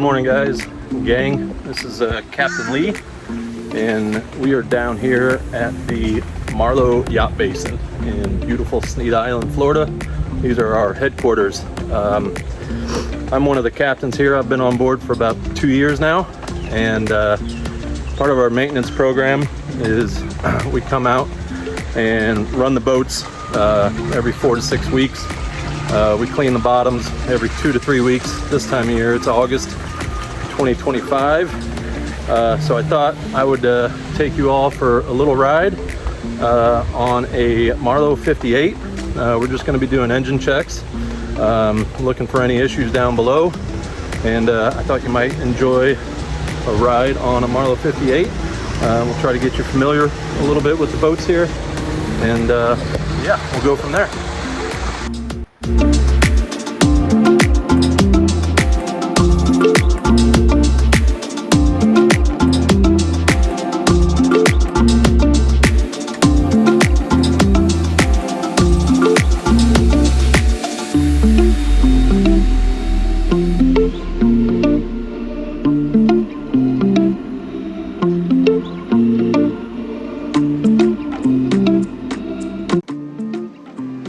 morning, guys, gang. This is Captain Lee, and we are down here at the Marlow Yacht Basin in beautiful Sneed Island, Florida. These are our headquarters. I'm one of the captains here. I've been on board for about 2 years now, and part of our maintenance program is we come out and run the boats every 4 to 6 weeks. We clean the bottoms every 2 to 3 weeks. This time of year, it's August 2025. So I thought I would take you all for a little ride on a Marlow 58. We're just going to be doing engine checks, looking for any issues down below, and I thought you might enjoy a ride on a Marlow 58. We'll try to get you familiar a little bit with the boats here, and yeah, we'll go from there.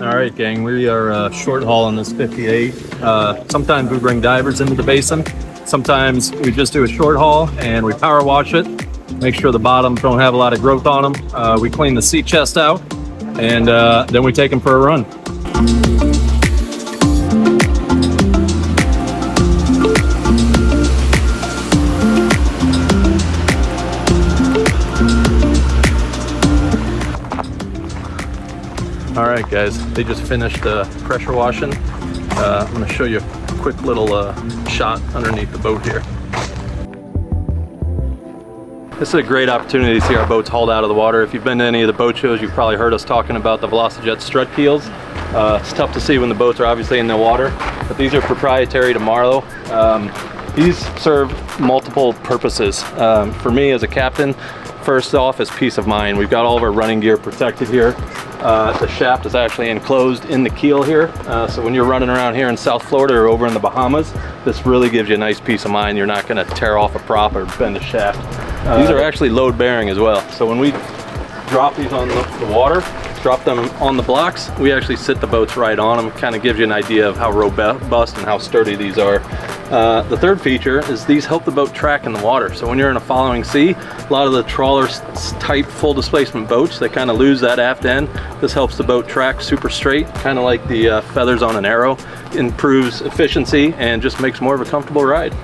Alright, gang, we are short haul on this 58. Sometimes we bring divers into the basin. Sometimes we just do a short haul and we power wash it, make sure the bottoms don't have a lot of growth on them. We clean the sea chest out, and then we take them for a run. Alright, guys, they just finished pressure washing. I'm going to show you a quick little shot underneath the boat here. This is a great opportunity to see our boats hauled out of the water. If you've been to any of the boat shows, you've probably heard us talking about the VelociJet strut keels. It's tough to see when the boats are obviously in the water, but these are proprietary to Marlow. These serve multiple purposes. For me as a captain, first off is peace of mind. We've got all of our running gear protected here. The shaft is actually enclosed in the keel here, so when you're running around here in South Florida or over in the Bahamas, this really gives you a nice peace of mind. You're not going to tear off a prop or bend a shaft. These are actually load bearing as well, so when we drop these on the water, drop them on the blocks, we actually sit the boats right on them. Kind of gives you an idea of how robust and how sturdy these are. The third feature is these help the boat track in the water. So when you're in a following sea, a lot of the trawler type full displacement boats, they kind of lose that aft end. This helps the boat track super straight, kind of like the feathers on an arrow. Improves efficiency and just makes more of a comfortable ride.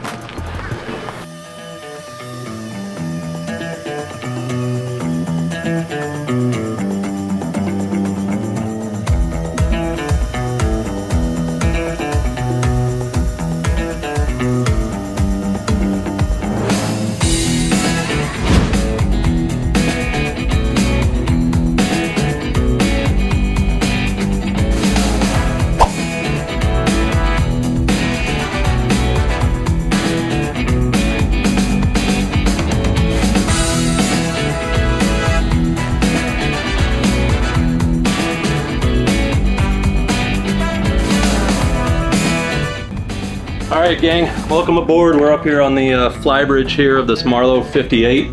Alright, gang, welcome aboard. We're up here on the flybridge here of this Marlow 58.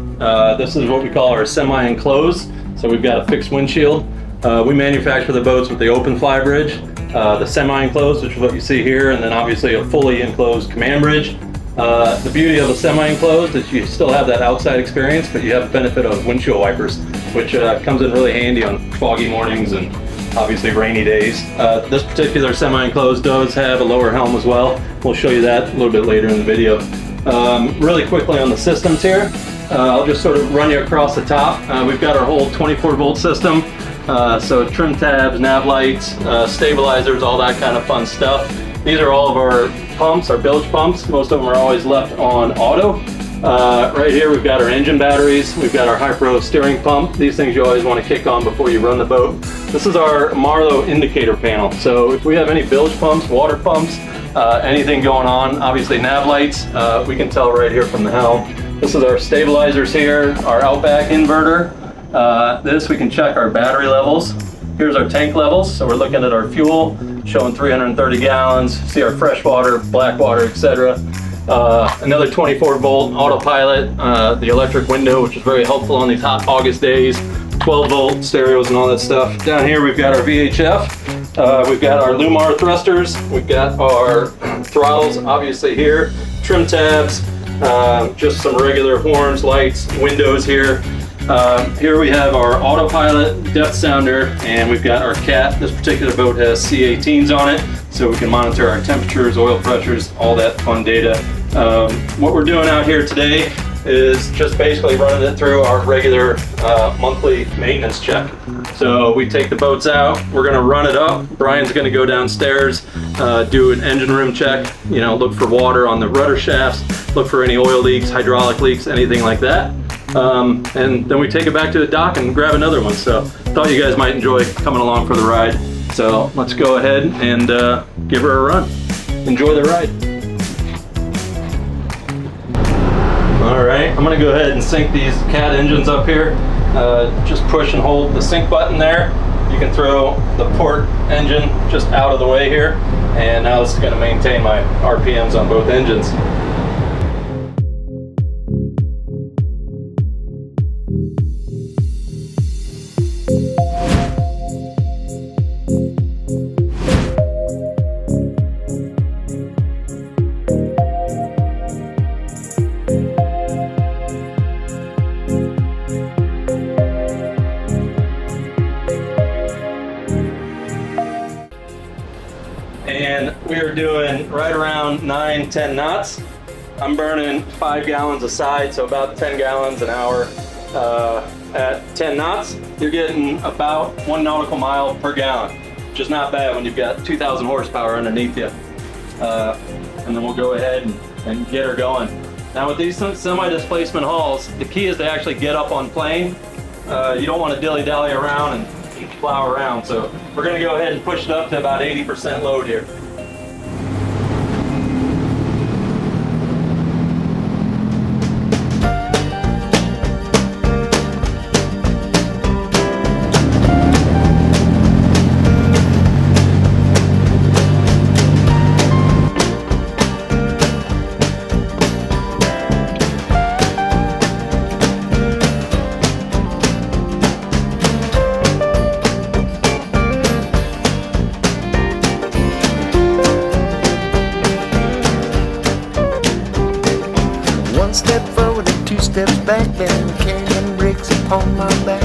This is what we call our semi-enclosed. So we've got a fixed windshield. We manufacture the boats with the open flybridge, the semi-enclosed, which is what you see here, and then obviously a fully enclosed command bridge. The beauty of a semi-enclosed is you still have that outside experience, but you have the benefit of windshield wipers, which comes in really handy on foggy mornings and obviously rainy days. This particular semi-enclosed does have a lower helm as well. We'll show you that a little bit later in the video. Really quickly on the systems here, I'll just sort of run you across the top. We've got our whole 24-volt system, so trim tabs, nav lights, stabilizers, all that kind of fun stuff. These are all of our pumps, our bilge pumps. Most of them are always left on auto. Right here we've got our engine batteries, we've got our Hypro steering pump. These things you always want to kick on before you run the boat. This is our Marlow indicator panel. So if we have any bilge pumps, water pumps, anything going on, obviously nav lights, we can tell right here from the helm. This is our stabilizers here, our Outback inverter. This we can check our battery levels. Here's our tank levels. So we're looking at our fuel, showing 330 gallons, see our fresh water, black water, etc. Another 24-volt autopilot, the electric window, which is very helpful on these hot August days, 12-volt stereos and all that stuff. Down here we've got our VHF, we've got our Lumar thrusters, we've got our throttles obviously here, trim tabs, just some regular horns, lights, windows here. Here we have our autopilot depth sounder, and we've got our CAT. This particular boat has C18s on it, so we can monitor our temperatures, oil pressures, all that fun data. What we're doing out here today is just basically running it through our regular monthly maintenance check. So we take the boats out, we're gonna run it up. Brian's gonna go downstairs, do an engine room check, look for water on the rudder shafts, look for any oil leaks, hydraulic leaks, anything like that. And then we take it back to the dock and grab another one. So thought you guys might enjoy coming along for the ride. So let's go ahead and give her a run. Enjoy the ride. All right, I'm gonna go ahead and sync these CAT engines up here. Just push and hold the sync button there. You can throw the port engine just out of the way here. And now this is gonna maintain my RPMs on both engines. And we are doing right around 9-10 knots. I'm burning 5 gallons a side, so about 10 gallons an hour. At 10 knots, you're getting about 1 nautical mile per gallon, which is not bad when you've got 2,000 horsepower underneath you. And then we'll go ahead and get her going. Now with these semi-displacement hulls, the key is to actually get up on plane. You don't want to dilly-dally around and plow around, so we're going to go ahead and push it up to about 80% load here. One step forward and 2 steps back, then carrying bricks upon my back.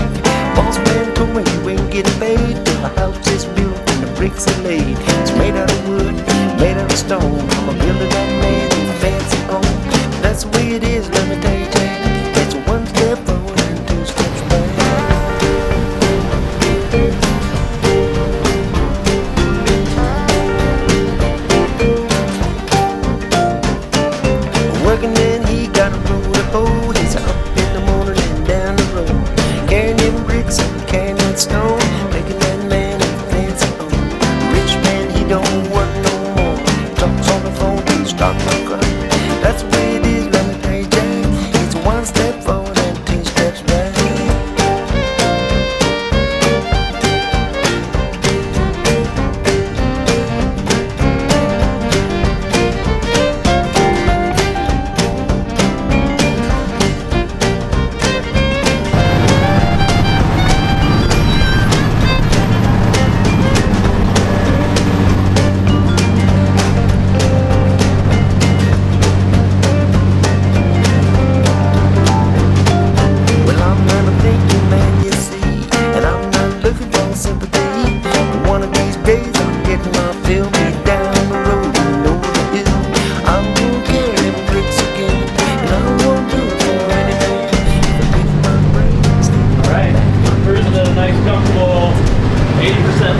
Boss man told me you ain't getting paid till the house is built and the bricks are laid. It's made out of wood, made out of stone. I'm a builder, that man, in a fancy home. That's the way it is, let me tell you, Jack. It's 1 step forward and 2 steps back. Working man, he got a road up, oh, he's up in the morning and down the road, carrying them bricks and carrying that stone, making that man a fancy home. Rich man, he don't work no more, talks on the phone and stock no car. That's the way it is, let me tell you, Jack. It's 1 step forward and 2 steps back.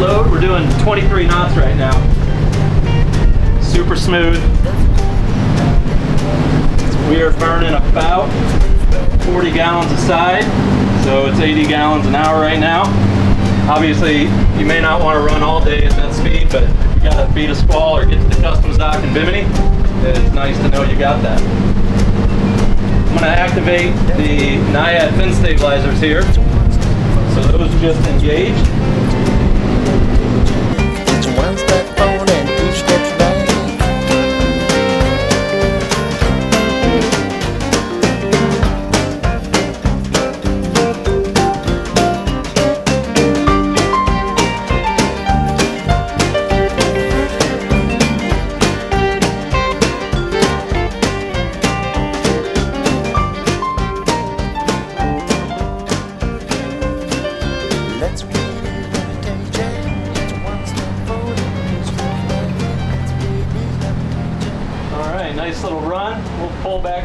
Load. We're doing 23 knots right now. Super smooth. We are burning about 40 gallons a side, so it's 80 gallons an hour right now. Obviously, you may not want to run all day at that speed, but if you got to beat a squall or get to the customs dock in Bimini, it's nice to know you got that. I'm going to activate the Naiad fin stabilizers here. So those just engaged. It's 1 step forward and 2 steps back.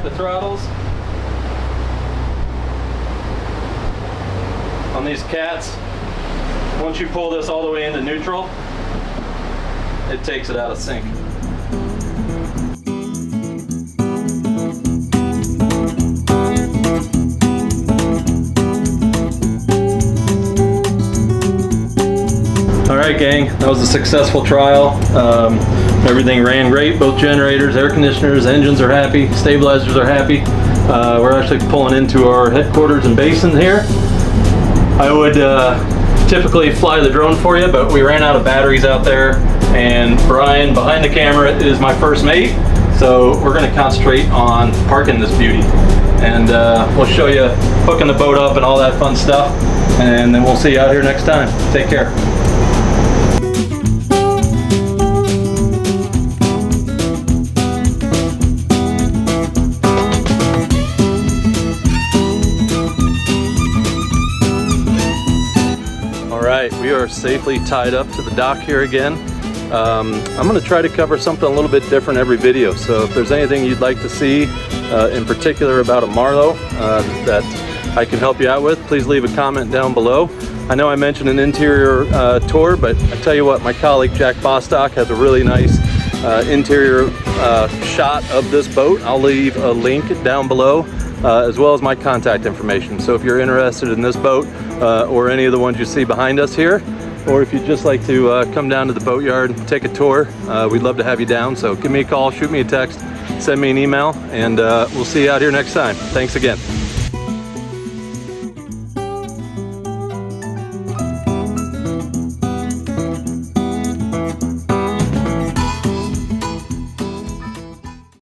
back the throttles. On these cats, once you pull this all the way into neutral, it takes it out of sync. Alright gang, that was a successful trial. Everything ran great, both generators, air conditioners, engines are happy, stabilizers are happy. We're actually pulling into our headquarters and basin here. I would typically fly the drone for you, but we ran out of batteries out there, and Brian behind the camera is my first mate, so we're going to concentrate on parking this beauty. And we'll show you hooking the boat up and all that fun stuff, and then we'll see you out here next time. Take care. Alright, we are safely tied up to the dock here again. I'm going to try to cover something a little bit different every video, so if there's anything you'd like to see in particular about a Marlow that I can help you out with, please leave a comment down below. I know I mentioned an interior tour, but I tell you what, my colleague Jack Bostocks has a really nice interior shot of this boat. I'll leave a link down below as well as my contact information. So if you're interested in this boat or any of the ones you see behind us here, or if you'd just like to come down to the boatyard and take a tour, we'd love to have you down. So give me a call, shoot me a text, send me an email, and we'll see you out here next time. Thanks again.